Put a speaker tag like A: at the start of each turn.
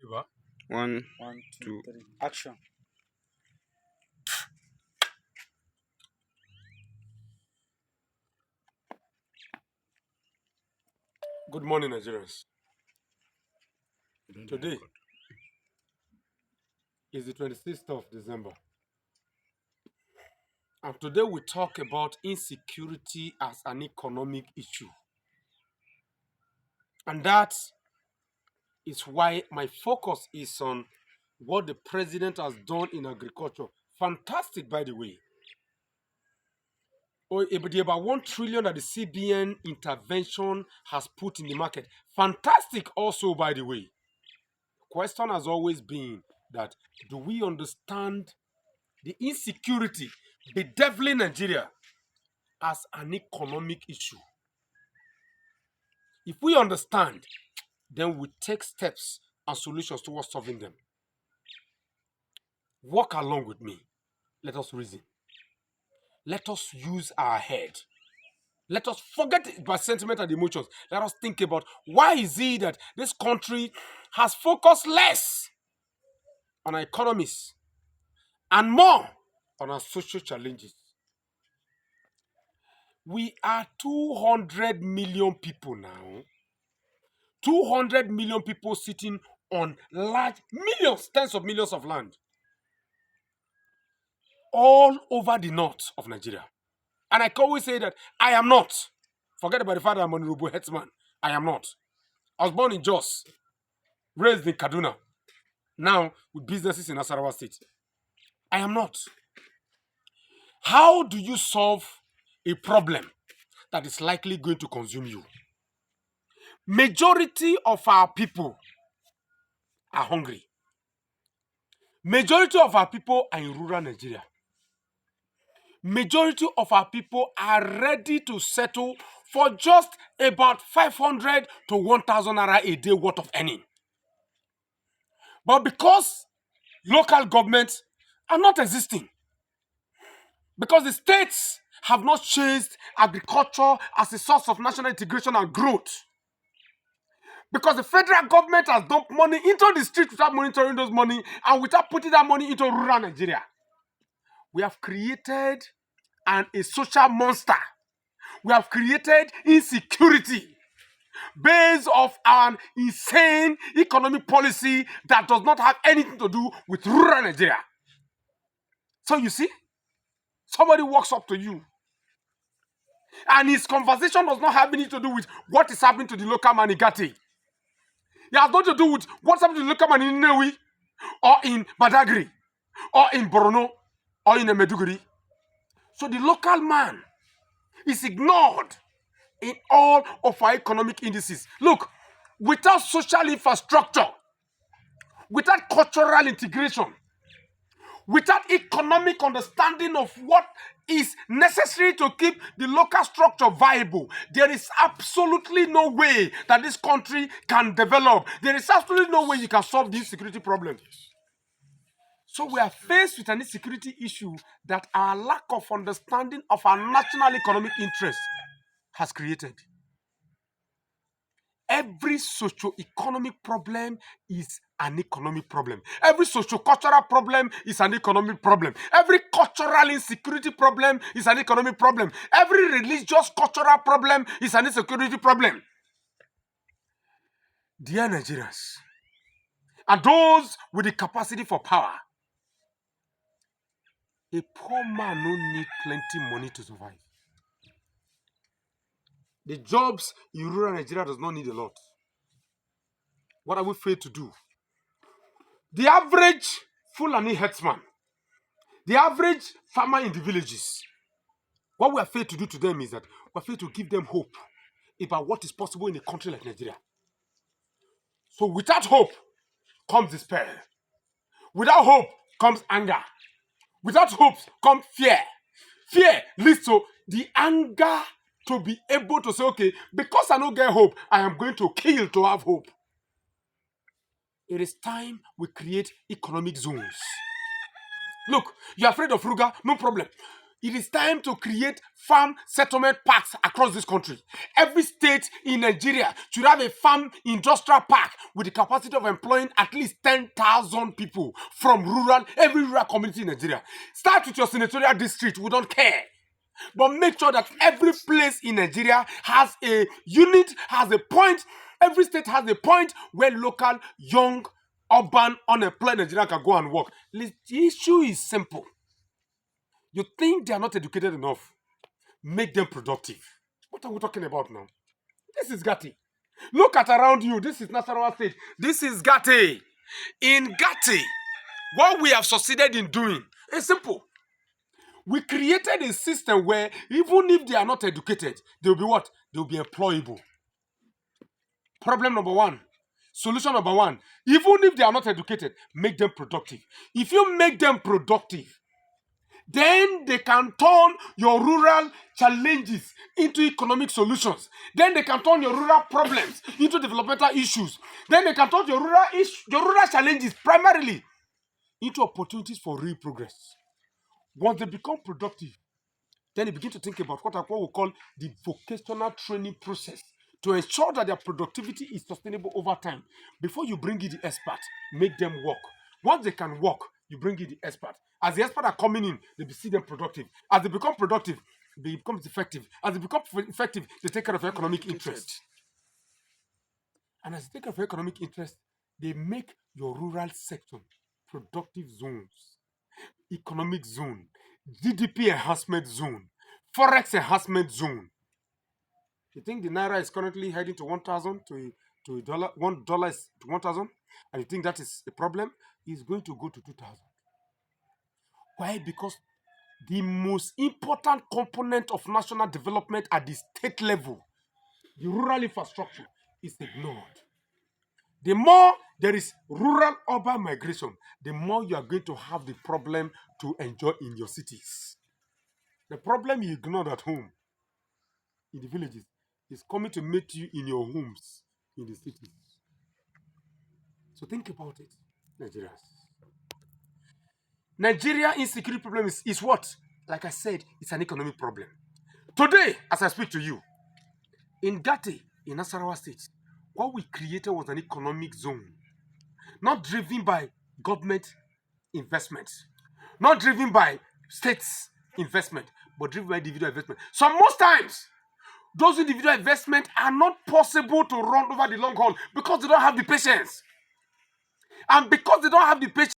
A: Eva.
B: One,
C: One, two,
B: two.
C: three. Action.
A: Good morning, Nigerians. Today is the 26th of December. And today we talk about insecurity as an economic issue. And that is why my focus is on what the president has done in agriculture. Fantastic, by the way. About 1 trillion that the CBN intervention has put in the market. Fantastic also, by the way. Question has always been that do we understand the insecurity bedeviling Nigeria as an economic issue? If we understand, then we take steps and solutions towards solving them. Walk along with me. Let us reason. Let us use our head. Let us forget about sentiment and emotions. Let us think about why is it that this country has focused less on our economies and more on our social challenges. We are 200 million people now. 200 million people sitting on large millions, tens of millions of land all over the north of Nigeria. And I can always say that I am not. Forget about the fact that I'm an Honorable Headsman. I am not. I was born in Jos, raised in Kaduna, now with businesses in Nasarawa State. I am not. How do you solve a problem that is likely going to consume you? Majority of our people are hungry. Majority of our people are in rural Nigeria. Majority of our people are ready to settle for just about 500 to 1,000 naira a day worth of earning. But because local governments are not existing, because the states have not changed agriculture as a source of national integration and growth, because the federal government has dumped money into the street without monitoring those money and without putting that money into rural Nigeria, we have created a social monster. We have created insecurity based off an insane economic policy that does not have anything to do with rural Nigeria. So you see, somebody walks up to you and his conversation does not have anything to do with what is happening to the local man in Gati. It has nothing to do with what's happening to the local man in Newi or in Badagry or in Borno or in Meduguri. So the local man is ignored in all of our economic indices. Look, without social infrastructure, without cultural integration, without economic understanding of what is necessary to keep the local structure viable, there is absolutely no way that this country can develop. There is absolutely no way you can solve this security problem. So we are faced with an insecurity issue that our lack of understanding of our national economic interest has created. Every socio-economic problem is an economic problem. Every socio-cultural problem is an economic problem. Every cultural insecurity problem is an economic problem. Every religious cultural problem is an insecurity problem. Dear Nigerians, and those with the capacity for power, a poor man no need plenty money to survive. The jobs in rural Nigeria does not need a lot. What are we failed to do? The average Fulani herdsman, the average farmer in the villages, what we are failed to do to them is that we are failed to give them hope about what is possible in a country like Nigeria. So without hope comes despair. Without hope comes anger. Without hope comes fear. Fear leads to the anger to be able to say, okay, because I don't get hope, I am going to kill to have hope. It is time we create economic zones. Look, you're afraid of Ruga, no problem. It is time to create farm settlement parks across this country. Every state in Nigeria should have a farm industrial park with the capacity of employing at least 10,000 people from every rural community in Nigeria. Start with your senatorial district, we don't care. But make sure that every place in Nigeria has a unit, has a point. Every state has a point where local, young, urban, unemployed Nigerian can go and work. The issue is simple. You think they are not educated enough? Make them productive. What are we talking about now? This is Gatti. Look at around you. This is Nasarawa State. This is Gatti. In Gatti, what we have succeeded in doing is simple. We created a system where even if they are not educated, they will be what? They will be employable. Problem number one. Solution number one. Even if they are not educated, make them productive. If you make them productive, then they can turn your rural challenges into economic solutions. Then they can turn your rural problems into developmental issues. Then they can turn your rural challenges primarily into opportunities for real progress. Once they become productive, then you begin to think about what we call the vocational training process to ensure that their productivity is sustainable over time. Before you bring in the expert, make them work. Once they can work, you bring in the expert. As the experts are coming in, they see them productive. As they become productive, they become effective. As they become effective, they take care of economic interest. And as they take care of economic interest, they make your rural section productive zones, economic zone, GDP enhancement zone, forex enhancement zone. You think the naira is currently heading to 1,000 to $1, $1 is to 1,000, and you think that is a problem? It's going to go to 2,000. Why? Because the most important component of national development at the state level, the rural infrastructure, is ignored. The more there is rural-urban migration, the more you are going to have the problem to enjoy in your cities. The problem you ignored at home, in the villages, is coming to meet you in your homes, in the cities. So think about it, Nigerians. Nigeria insecurity problem is what? Like I said, it's an economic problem. Today, as I speak to you, in Gatti, in Nasarawa State, what we created was an economic zone, not driven by government investments, not driven by states investment, but driven by individual investment. So most times, those individual investments are not possible to run over the long haul because they don't have the patience. And because they don't have the patience,